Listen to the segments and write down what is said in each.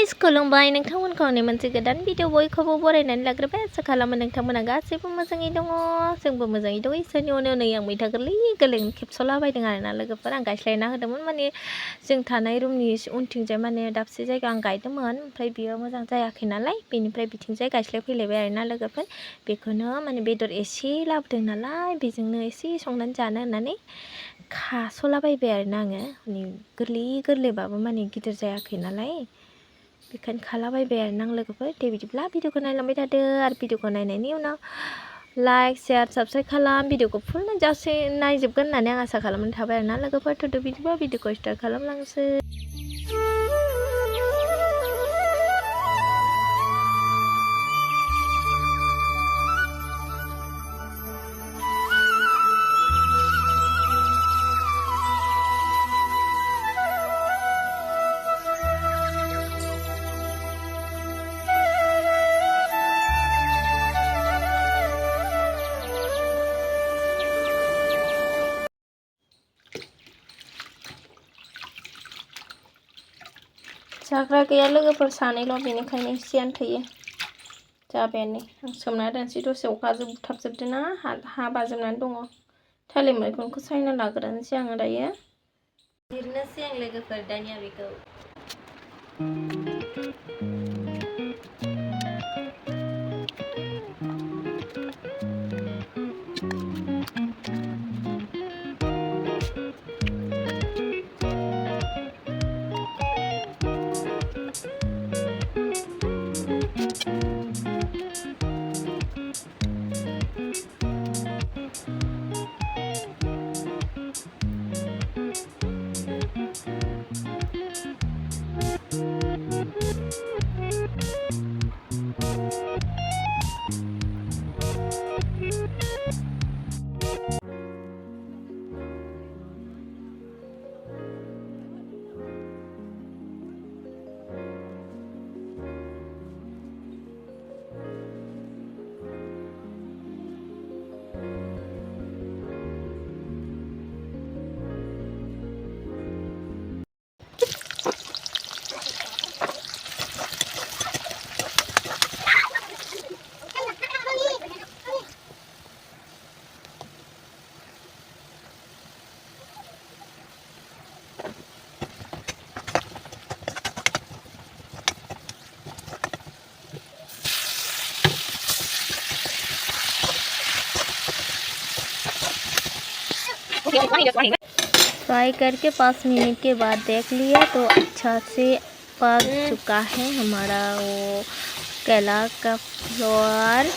Guys खुलुमबाय नोंथांमोनखौ नै मोनसे गोदान भिडिअ बयखौबो बरायनानै लाग्रोबाय आसा खालामो नोंथांमोना गासैबो मोजाङै दङ जोंबो मोजाङै दङ इसोरनि अननायाव नै आं मैथा गोरलै खेबस'लाबायदों आरोना लोगोफोर आं गायस्लायना होदोंमोन माने जों थानाय रुमनि उनथिंजाय माने दाबसे जायगा आं गायदोंमोन ओमफ्राय बियो मोजां जायाखै नालाय बेनिफ्राय बिथिंजाय गायस्लायफैलायबाय आरोना लोगोफोर बेखौनो माने बेदर एसे लाबोदों नालाय बेजोंनो एसे संनानै जानो होननानै खास'लाबायबाय आरोना आङो माने गोरलैबाबो माने गिदिर जायाखै नालाय बेखायनो खालाबायबाय आरोना आं लोगोफोर दे बिदिब्ला भिडिअखौ नायलांबाय थादो आरो भिडिअखौ नायनायनि उनाव लाइक शेयार साबस्क्राइब खालाम भिडिअखौ फुल नायजोबगोन होननानै आं आसा खालामनानै थाबाय आरोना लोगोफोर थ'दो बिदिबा भिडिअखौ स्टार्ट खालामलांसै। जाग्रा गैया लोगोफोर सानैल' बेनिखायनो एसेयानो थोयो जाबायानो आं सोमना दोनसै दसे अखाजों बुथाबजोबदों ना हा बाजोबनानै दङ थालिर मैखुनखौ सायना लाग्रोनोसै आङो दायो लिरनोसै आं लोगोफोर दानिया बेखौ फ्राई करके 5 मिनट के बाद देख लिया तो अच्छा से पक चुका है हमारा वो केला का फ्लोर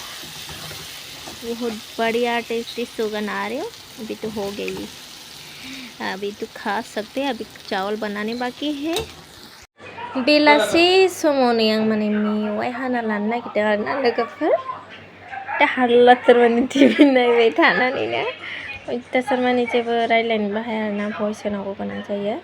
बहुत बढ़िया टेस्टी सुगंध आ रही हो अभी तो हो गई अभी तो खा सकते हैं अभी चावल बनाने बाकी है बेलासि समावनो आं माने मेवाइ हाना लानो नागिरदों आरोना लोगोफोर दा हारलाथार माने टिभि नायबाय थानानैनो अयथासार माने जेबो रायज्लायनोबो हाया आरोना भइस होनांगौ गोनां जायो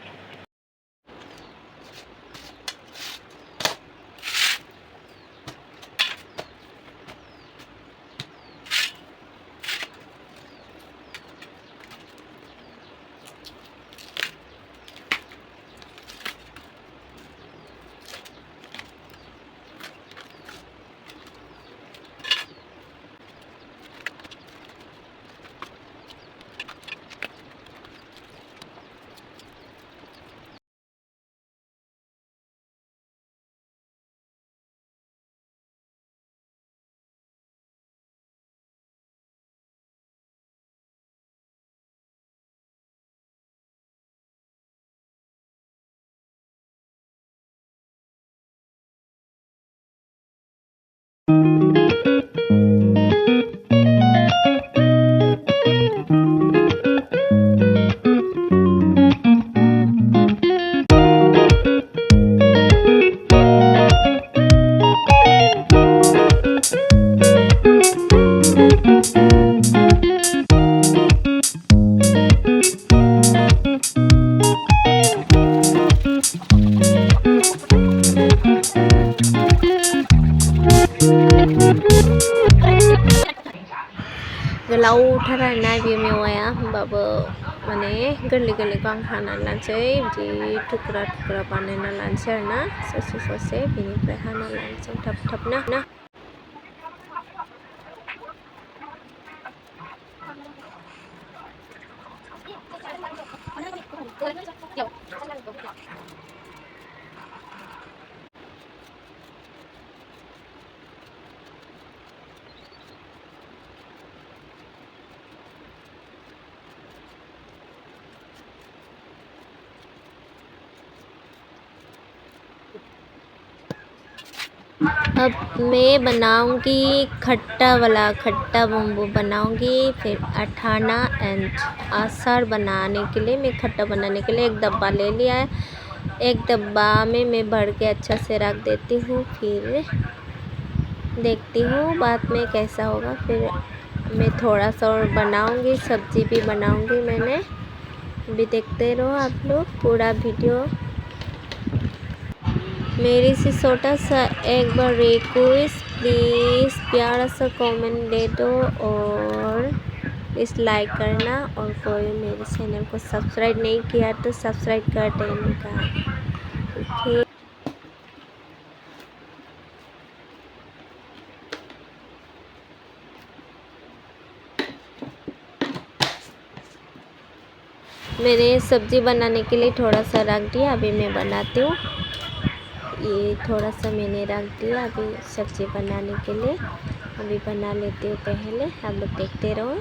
गोलावथार आरोना बे मेवाया होमबाबो माने गोरलै गोरलैखौ आं हानानै लानोसै बिदि थुख्रा थुख्रा बानायना लानोसै आरोना ससे ससे बिनिफ्राय हाना लानोसै थाब थाबनो ना। अब मैं बनाऊंगी खट्टा बम्बू बनाऊंगी। फिर अठाना एंड आचार बनाने के लिए मैं खट्टा बनाने के लिए एक डब्बा ले लिया है। एक डब्बा में मैं भर के अच्छा से रख देती हूँ, फिर देखती हूँ बाद में कैसा होगा। फिर मैं थोड़ा सा और बनाऊंगी, सब्जी भी बनाऊंगी मैंने। अभी देखते रहो आप लोग पूरा वीडियो। मेरी से छोटा सा एक बार रिक्वेस्ट, प्लीज़ प्यारा सा कमेंट दे दो और इस लाइक करना, और कोई मेरे चैनल को सब्सक्राइब नहीं किया तो सब्सक्राइब कर देने का। ओके। मैंने सब्ज़ी बनाने के लिए थोड़ा सा रख दिया, अभी मैं बनाती हूँ। ये थोड़ा सा मैंने रख दिया अभी सब्ज़ी बनाने के लिए। अभी बना लेती हूँ पहले, आप लोग देखते रहो।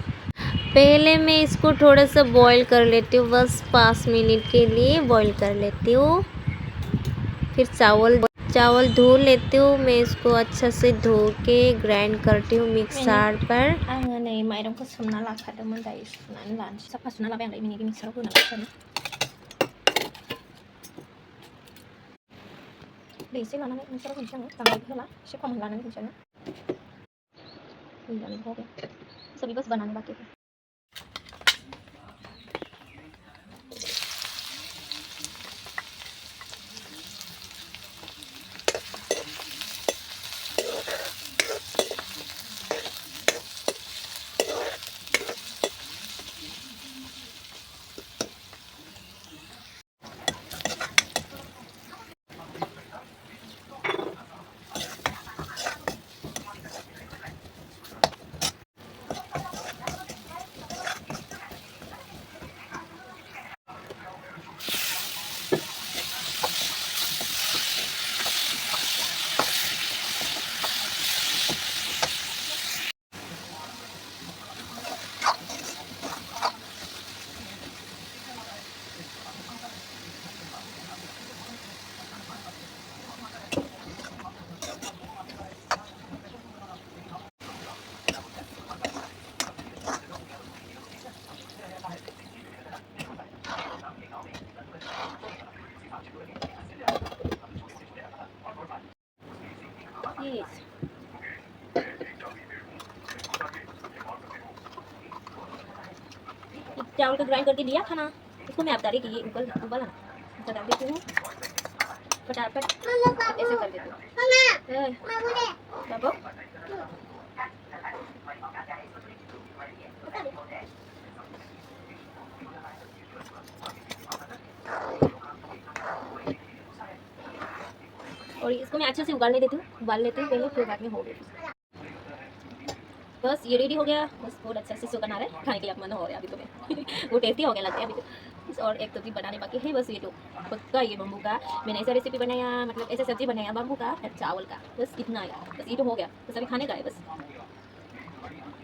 पहले मैं इसको थोड़ा सा बॉईल कर लेती हूँ, बस 5 मिनट के लिए बॉईल कर लेती हूँ। फिर चावल धो लेती हूँ मैं, इसको अच्छा से धो के ग्राइंड करती हूँ मिक्सर पर। आङो नै माइरंखौ सोमना लाखादोंमोन, दायो सुनानै लानोसै। साफा सुना लाबाय आं दायो मिनिखौ मिक्साराव होना लाखादों। दै एसे लानानै मिक्साराव होनोसै आङो, बांद्राय होला, एसे खम लानानै होनोसै आङो। हो गया, सभी बस बनाने बाकी है। Yes. चावल को ग्राइंड करके दिया था ना, उसको मैं आप डाली कि ये उबल ना, तो डाल देती हूँ फटाफट, ऐसे कर देती हूँ। बाबू और इसको मैं अच्छे से उबालने देती हूँ, उबाल लेती हूँ पहले, फिर बाद में हो गया। बस ये रेडी हो गया, बस बहुत अच्छा से सुगंध आ रहा है, खाने के लिए मन हो रहा है अभी तो मैं वो टेस्टी हो गया लगता है अभी तो। और एक सब्जी बनाने बाकी है, बस ये तो पक्का ये बम्बू का मैंने ऐसा रेसिपी बनाया, मतलब ऐसा सब्जी बनाया बम्बू का चावल का, बस इतना है, बस ये तो हो गया, बस अभी खाने का है बस।